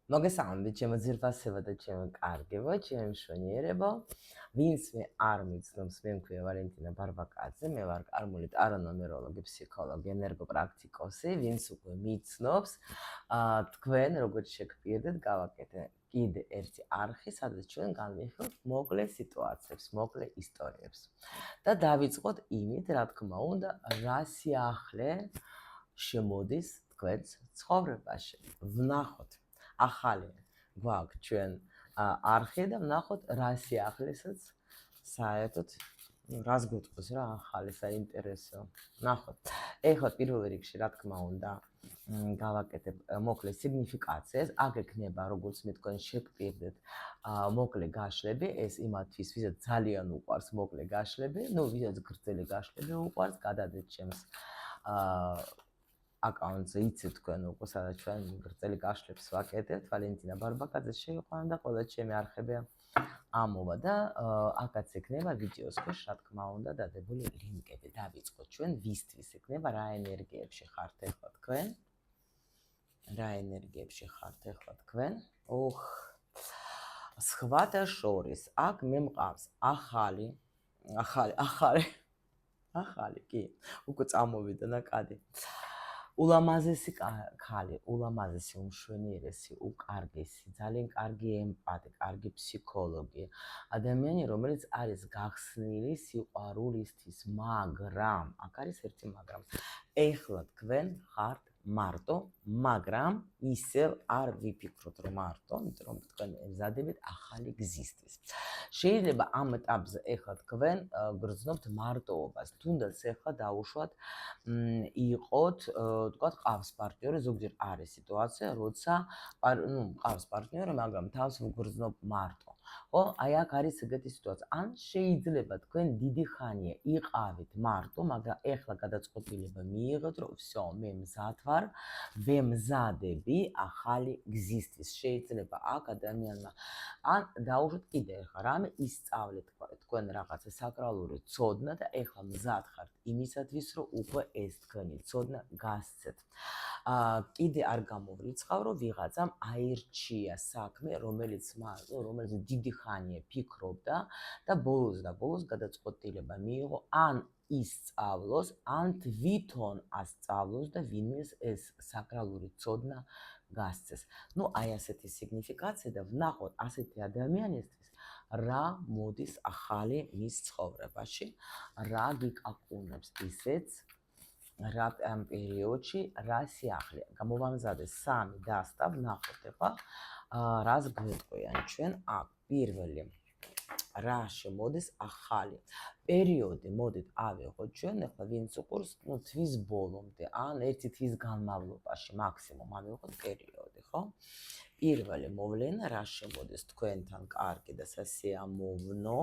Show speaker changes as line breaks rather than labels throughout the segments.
მოგესალმებით, ჩემო ძირფასებო და ჩემო კარგებო, ჩემო მშვენიერებო. ვინც მე არ მიცნობს, მე მქვია ვალენტინა ბარბაკაძე, მე ვარ კარმული ტარონომეროლოგი, ფსიქოლოგი, ენერგოპრაქტიკოსი, ვინც უკვე მიცნობს, თქვენ როგორც შეგპირდეთ, გავაკეთე კიდე ერთი არხი, სადაც ჩვენ განვიხილოთ მოკლე სიტუაციებს, მოკლე ისტორიებს. და დავიწყოთ იმით, რა თქმა უნდა, რა სიახლე შემოდის თქვენს ცხოვრებაში. ვნახოთ ახალი გვაქვს ჩვენ არხი და ვნახოთ რა სიახლესაც საერთოდ რას გვიტყვის რა ახალი საინტერესო. ვნახოთ. ეხლა პირველ რიგში რა თქმა უნდა გავაკეთებ მოკლე სიგნიფიკაციას. აქ ექნება როგორც მე თქვენ შეგპირდეთ მოკლე გაშლები, ეს იმათთვის ვისაც ძალიან უყვარს მოკლე გაშლები, ну ვისაც გრძელი გაშლები უყვარს, გადადეთ ჩემს აკაუნტზე იცით თქვენ უკვე სადაც ჩვენ გრძელი გაშლებს ვაკეთებთ, ვალენტინა ბარბაკაძეს შეიყვანა და ყველა ჩემი არხები ამოვა და აქაც ექნება ვიდეოს ქვეშ რა თქმა უნდა დადებული ლინკები. დავიწყოთ ჩვენ ვისთვის ექნება რა ენერგიებში ხართ ახლა თქვენ? რა ენერგიებში ხართ ახლა თქვენ? სხვათა შორის აქ მე მყავს ახალი კი, უკვე წამოვიდა ნაკადი. ულამაზესი ქალი, ულამაზესი, უმშვენიერესი, უკარგესი, ძალიან კარგი ემპათი, კარგი ფსიქოლოგი. ადამიანი, რომელიც არის გახსნილი სიყვარულისთვის, მაგრამ, აქ არის ერთი მაგრამ. ეხლა თქვენ ხართ მარტო, მაგრამ ისევ არ ვიფიქროთ რომ მარტო, იმიტომ რომ თქვენ ემზადებით ახალი გზისთვის. შეიძლება ამ ეტაპზე ეხლა თქვენ გრძნობთ მარტოობას, თუნდაც ეხლა დაუშვათ იყოთ, თქვათ, ყავს პარტნიორი, ზოგჯერ არის სიტუაცია, როცა ყავს პარტნიორი, მაგრამ თავს ვგრძნობ მარტო. ხო, აი აქ არის ეგეთი სიტუაცია. ან შეიძლება თქვენ დიდი ხანია იყავით მარტო, მაგრამ ეხლა გადაწყვეტილება მიიღეთ, რომ всё, მე მზად ვარ, ვემზადები ახალი გზისთვის. შეიძლება აქ ადამიანმა ან დაუშვათ კიდე ახლა რამე ისწავლეთ თქვენ რაღაცა საკრალური ცოდნა და ეხლა მზად ხართ იმისათვის, რომ უკვე ეს თქვენი ცოდნა გასცეთ. კიდე არ გამოვრიცხავ, რომ ვიღაცამ აირჩია საქმე, რომელიც დიდი ხანია ფიქრობდა და ბოლოს გადაწყვეტილება მიიღო, ან ისწავლოს, ან თვითონ ასწავლოს და ვინმეს ეს საკრალური ცოდნა გასცეს. ну აი ასეთი სიგნიფიკაცია და ვნახოთ ასეთი ადამიანისთვის რა მოდის ახალი მის ცხოვრებაში, რა გიკაკუნებს ისეც რა ამ პერიოდში რა სიახლე. გამოვამზადე 3 დასტა, ვნახოთ ახლა რას გვეტყვიან ჩვენ აქ. პირველი რა შემოდის ახალი პერიოდი, მოდით ავიღოთ ჩვენ ახლა ვინც უყურს, თვის ბოლომდე ან ერთი თვის განმავლობაში მაქსიმუმ ავიღოთ პერიოდი, ხო? პირველი მოვლენა რა შემოდის თქვენთან კარგი და სასიამოვნო.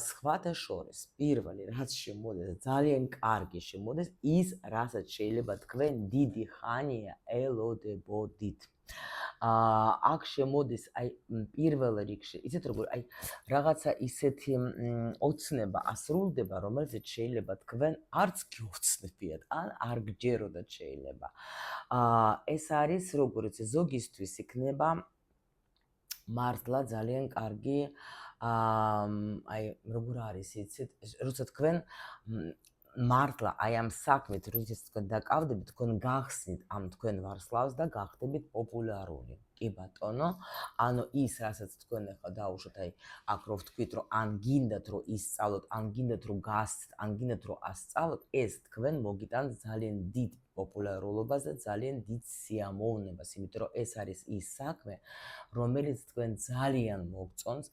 სხვათა შორის პირველი რაც შემოდის, ძალიან კარგი შემოდის ის, რასაც შეიძლება თქვენ დიდი ხანია ელოდებოდით. აქ შემოდის აი პირველ რიგში, იცით როგორ აი რაღაცა ისეთი ოცნება ასრულდება, რომელზეც შეიძლება თქვენ არც გეოცნებიათ, ან არ გჯეროდათ შეიძლება. ეს არის როგორც ზოგისთვის იქნება მართლა ძალიან კარგი აი როგორ არის იცით, როცა თქვენ მართლა აი ამ საქმით როდესაც თქვენ დაკავდებით, თქვენ გახსნით ამ თქვენ ვარსკვლავს და გახდებით პოპულარული. კი ბატონო, ანუ ის რასაც თქვენ ახლა დაუშვათ, აი აქ რო ვთქვით, რომ ან გინდათ რომ ისწავლოთ, ან გინდათ რომ გასცეთ, ან გინდათ რომ ასწავლოთ, ეს თქვენ მოგიტანთ ძალიან დიდ პოპულარულობას და ძალიან დიდ სიამოვნებას, იმიტომ რომ ეს არის ის საქმე, რომელიც თქვენ ძალიან მოგწონს,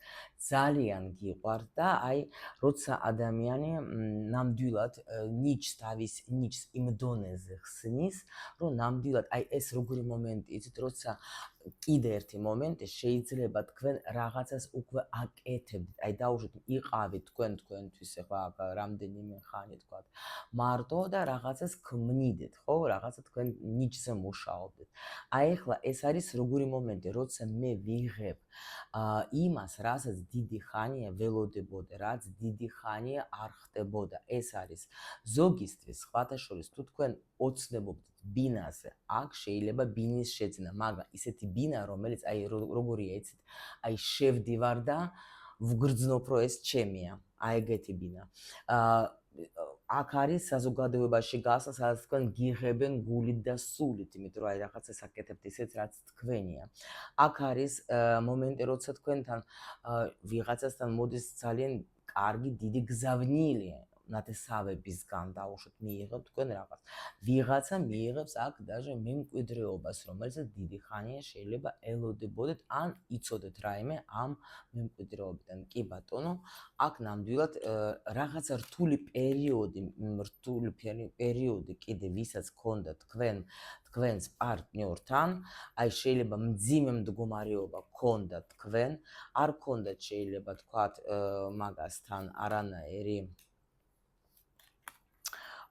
ძალიან გიყვართ და აი როცა ადამიანი ნამდვილად ნიჩს იმ დონეზე ხსნის, რომ ნამდვილად აი ეს როგორი მომენტი, იცით, როცა კიდე ერთი მომენტი შეიძლება თქვენ რაღაცას უკვე აკეთებდით, აი დაუშვით იყავით თქვენთვის ახლა რამდენიმე ხანი თქვათ მარტო და რაღაცას ქმნიდეთ, ხო? ხო, რაღაცა თქვენ ნიჭზე მუშაობდეთ. აი ახლა ეს არის როგორი მომენტი, როცა მე ვიღებ იმას, რასაც დიდი ხანია ველოდებოდა, რაც დიდი ხანია არ ხდებოდა. ეს არის ზოგისთვის, სხვათა შორის, თუ თქვენ ოცნებობთ ბინაზე, აქ შეიძლება ბინის შეძენა, მაგრამ ისეთი ბინა, რომელიც აი როგორია, იცით, აი შევდივარ და ვგრძნობ, რომ ეს ჩემია. აი ეგეთი ბინა. აქ არის საზოგადოებაში გასა, სადაც თქვენ გიღებენ გულით და სულით, იმიტომ რომ აი რაღაცას აკეთებთ ისეთ, რაც თქვენია. აქ არის მომენტი, როცა თქვენთან ვიღაცასთან მოდის ძალიან კარგი დიდი გზავნილი ნათესავებისგან დაუშვათ მიიღებთ თქვენ რაღაც. ვიღაცა მიიღებს აქ даже მემკვიდრეობას, რომელსაც დიდი ხანია შეიძლება ელოდებოდეთ ან იცოდეთ რაიმე ამ მემკვიდრეობიდან. კი ბატონო, აქ ნამდვილად რაღაცა რთული პერიოდი კიდე ვისაც გქონდა თქვენს პარტნიორთან, აი შეიძლება მძიმე მდგომარეობა გქონდა თქვენ, არ გქონდათ შეიძლება თქვათ მაგასთან არანაირი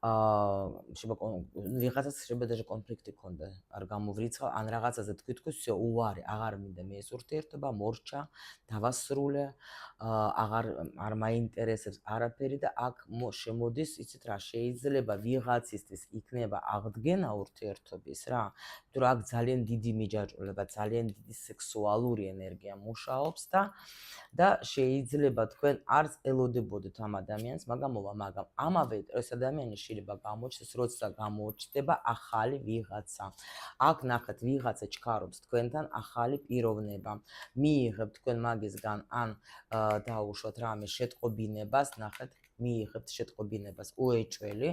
ვიღაცას შეიძლება даже კონფლიქტი გქონდა, არ გამოვრიცხავ, ან რაღაცაზე თქვი თქვი, всё, უარი, აღარ მინდა მე ეს ურთიერთობა, მორჩა, დავასრულე, არ მაინტერესებს არაფერი და აქ შემოდის, იცით რა, შეიძლება ვიღაცისთვის იქნება აღდგენა ურთიერთობის რა, იმიტომ რომ აქ ძალიან დიდი მიჯაჭვება, ძალიან დიდი სექსუალური ენერგია მუშაობს და შეიძლება თქვენ არც ელოდებოდეთ ამ ადამიანს, მაგრამ ამავე ეს ადამიანი შეიძლება გამოჩნდეს, როცა გამოჩნდება ახალი ვიღაცა. აქ ნახეთ, ვიღაცა ჩქარობს თქვენთან ახალი პიროვნება. მიიღებთ თქვენ მაგისგან ან დაუშვათ რამე შეტყობინებას, ნახეთ, მიიღებთ შეტყობინებას უეჭველი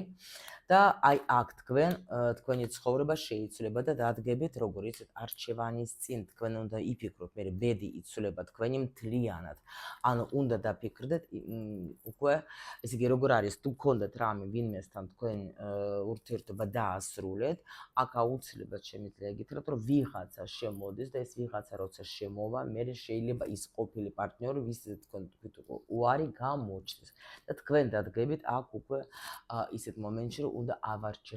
და აი აქ თქვენი ცხოვრება შეიცვლება და დადგებით, როგორ იცით, არჩევანის წინ თქვენ უნდა იფიქროთ, მე ბედი იცვლება თქვენი მთლიანად. ანუ უნდა დაფიქრდეთ უკვე, ესე იგი როგორ არის, თუ გქონდათ რამე ვინმესთან თქვენ ურთიერთობა დაასრულეთ, აქ აუცილებლად შემიძლია გითხრათ, რომ ვიღაცა შემოდის და ეს ვიღაცა როცა შემოვა, მე შეიძლება ის ყოფილი პარტნიორი, ვისაც თქვენ თქვით უარი გამოჩნდეს და თქვენ დადგებით აქ უკვე ისეთ მომენტში, რომ უნდა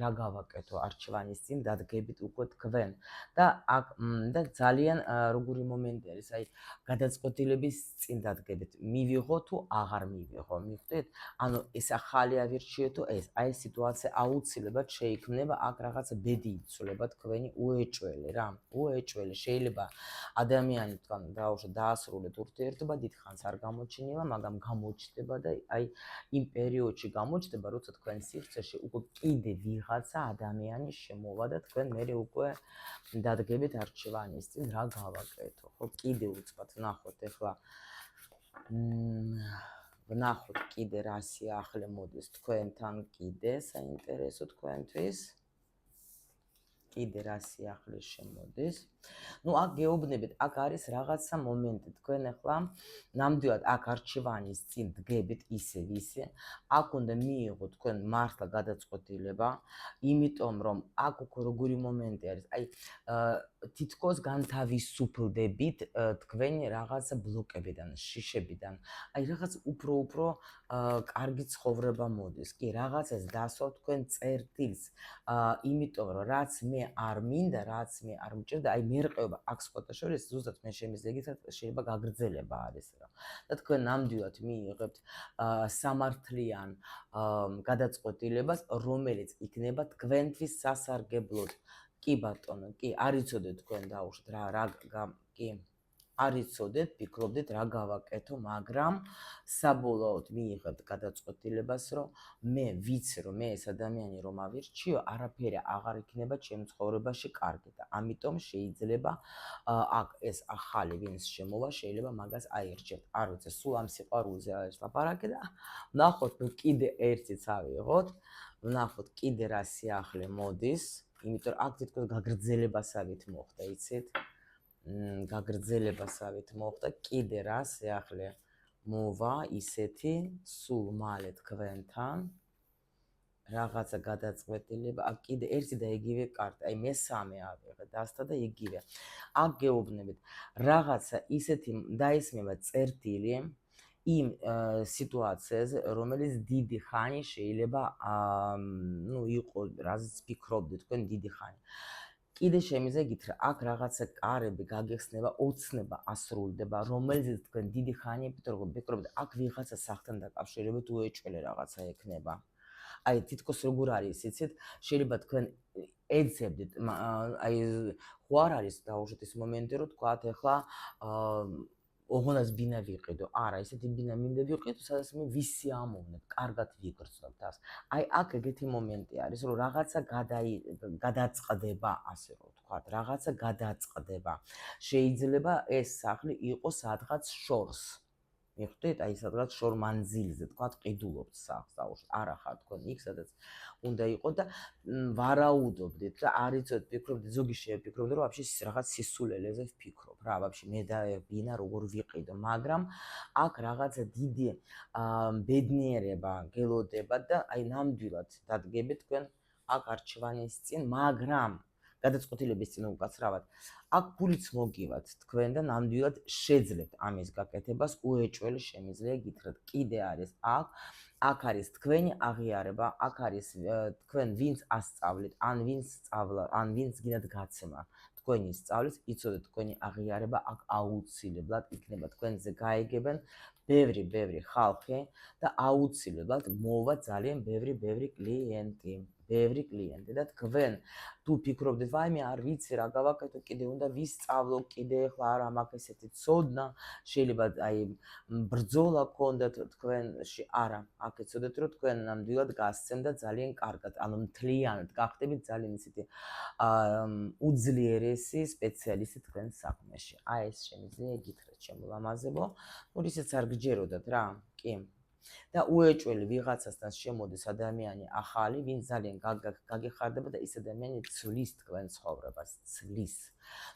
რა გავაკეთო არჩევანის წინ დადგებით უკვე თქვენ და აქ და ძალიან როგორი მომენტი არის, აი გადაწყვეტილების წინ დადგებით, მივიღო თუ აღარ მივიღო, მიხვდით? ანუ ეს ახალი ავირჩიე თუ ეს, აი სიტუაცია აუცილებლად შეიქმნება, აქ რაღაცა ბედი იცვლება თქვენი უეჭველი რა, უეჭველი. შეიძლება ადამიანი თქვენ დაასრულეთ ურთიერთობა, დიდ ხანს არ გამოჩნილა, მაგრამ გამოჩნდება და აი იმ პერიოდში გამოჩნდება, როცა თქვენ სივრცეში უკვე კიდე ვიღაცა ადამიანი შემოვა და თქვენ მერე უკვე დადგებით არჩევანის წინ რა გავაკეთო, ხო, კიდე უცბად ვნახოთ ახლა ვნახოთ კიდე რა სიახლე მოდის თქვენთან კიდე საინტერესო თქვენთვის კიდე რა სიახლე შემოდის. ნუ აქ გეუბნებით, აქ არის რაღაცა მომენტი, თქვენ ახლა ნამდვილად აქ არჩევანის წინ დგებით ისევ ისე, აქ უნდა მიიღოთ თქვენ მართლა გადაწყვეტილება, იმიტომ რომ აქ უკვე როგორი მომენტი არის, აი თითქოს განთავისუფლდებით თქვენი რაღაცა ბლოკებიდან, შიშებიდან, აი რაღაც უფრო კარგი ცხოვრება მოდის, კი, რაღაცას დასვავთ თქვენ წერტილს, იმიტომ რომ რაც მე არ მინდა, რაც მე არ მჭირდა, აი მერყეობა აქ სხვათა შორის ზუსტად მე შემიძლია გითხრათ, შეიძლება გაგრძელება არის რა. და თქვენ ნამდვილად მიიღებთ სამართლიან გადაწყვეტილებას, რომელიც იქნება თქვენთვის სასარგებლოდ. კი ბატონო, კი, არ იცოდეთ თქვენ დაუშვათ რა კი არ იცოდეთ, ფიქრობდით რა გავაკეთო, მაგრამ საბოლოოდ მიიღებთ გადაწყვეტილებას, რომ მე ვიცი, რომ მე ეს ადამიანი რომ ავირჩიო, არაფერი აღარ იქნება ჩემ ცხოვრებაში კარგი და ამიტომ შეიძლება აქ ეს ახალი ვინც შემოვა, შეიძლება მაგას აირჩევთ. არ ვიცი, სულ ამ სიყვარულზე არის ლაპარაკი და ვნახოთ, ნუ კიდე ერთიც ავიღოთ, ვნახოთ კიდე რა სიახლე მოდის, იმიტომ რომ აქ თითქოს გაგრძელებასავით მოხდა, იცით? გაგრძელებასავით მოხდა, კიდე რა სიახლე მოვა ისეთი, სულ მალე თქვენთან რაღაცა გადაწყვეტილება, აქ კიდე ერთი და იგივე კარტა, აი მესამე ავიღე, დასთა და იგივე. აქ გეუბნებით, რაღაცა ისეთი დაისმება წერტილი, იმ სიტუაციაზე, რომელიც დიდი ხანი შეიძლება იყო, რაზეც ფიქრობდით თქვენ დიდი ხანი. კიდე შემიძლია რა, აქ რაღაცა კარები გაგეხსნება, ოცნება ასრულდება, რომელზეც თქვენ დიდი ხანია ფიქრობთ, აქ ვიღაცა სახთან დაკავშირებით უეჭველი რაღაცა ექნება. აი თითქოს როგორ არის, იცით, შეიძლება თქვენ ეძებდით, აი ხო არ არის დაუშვათ ის მომენტი, რომ თქვათ ახლა ოღონდ ბინა ვიყიდო. არა, ესეთი ბინა მინდა ვიყიდო, სადაც მე ვისი ამოვნებ, კარგად ვიგრძნობ თავს. აი აქ ეგეთი მომენტი არის, რომ რაღაცა გადაწყდება, ასე რომ ვთქვათ, რაღაცა გადაწყდება. შეიძლება ეს სახლი იყოს სადღაც შორს. მიხვდით, აი სადღაც შორ მანძილზე, თქვათ, ყიდულობთ სახლს, დაუშვათ, არა ხარ თქვენ იქ, სადაც უნდა იყოს და ვარაუდობდით და არ იცოდეთ, ფიქრობდით, ზოგი შეფიქრობდა, რომ ვაფშე რაღაც სისულელეზე ვფიქრობ რა, ვაფშე მე და ბინა როგორ ვიყიდო, მაგრამ აქ რაღაცა დიდი ბედნიერება გელოდება და აი ნამდვილად დადგებით თქვენ აქ არჩევანის წინ, მაგრამ გადაწყვეტილების წინ უკაცრავად. აქ გულიც მოგივათ თქვენ და ნამდვილად შეძლებთ ამის გაკეთებას, უეჭველი შემიძლია გითხრათ. კიდე არის აქ არის თქვენი აღიარება, აქ არის თქვენ ვინც ასწავლეთ, ან ვინც გინდათ გაცემა თქვენი სწავლის, იცოდეთ თქვენი აღიარება აქ აუცილებლად იქნება, თქვენზე გაიგებენ ბევრი ხალხი და აუცილებლად მოვა ძალიან ბევრი კლიენტი. და თქვენ თუ ფიქრობდით, ვაიმე არ ვიცი რა გავაკეთო, კიდე უნდა ვისწავლო, კიდე ახლა არა მაქვს ესეთი ცოდნა, შეიძლება აი ბრძოლა გქონდათ თქვენში, არა, აქ იცოდეთ, რომ თქვენ ნამდვილად გასცემდა ძალიან კარგად, ანუ მთლიანად გახდებით ძალიან ისეთი უძლიერესი სპეციალისტი თქვენ საქმეში. აი ეს შემიძლია გითხრათ, შემულამაზებო, ნუ ისეც არ გჯეროდათ რა, კი. და უეჭველი ვიღაცასთან შემოდის ადამიანი ახალი, ვინც ძალიან გაგეხარდება და ის ადამიანი ცვლის თქვენ ცხოვრებას, ცვლის.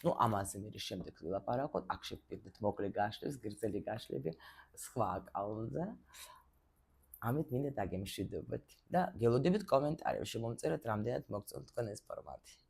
ნუ ამაზე მე შემდეგ ვილაპარაკოთ, აქ შევფიქრდით მოკლე გაშლებს, გრძელი გაშლები სხვა აკაუნტზე. ამით მინდა დაგემშვიდობოთ და გელოდებით კომენტარებში მომწერეთ, რამდენად მოგწონთ თქვენ ეს ფორმატი.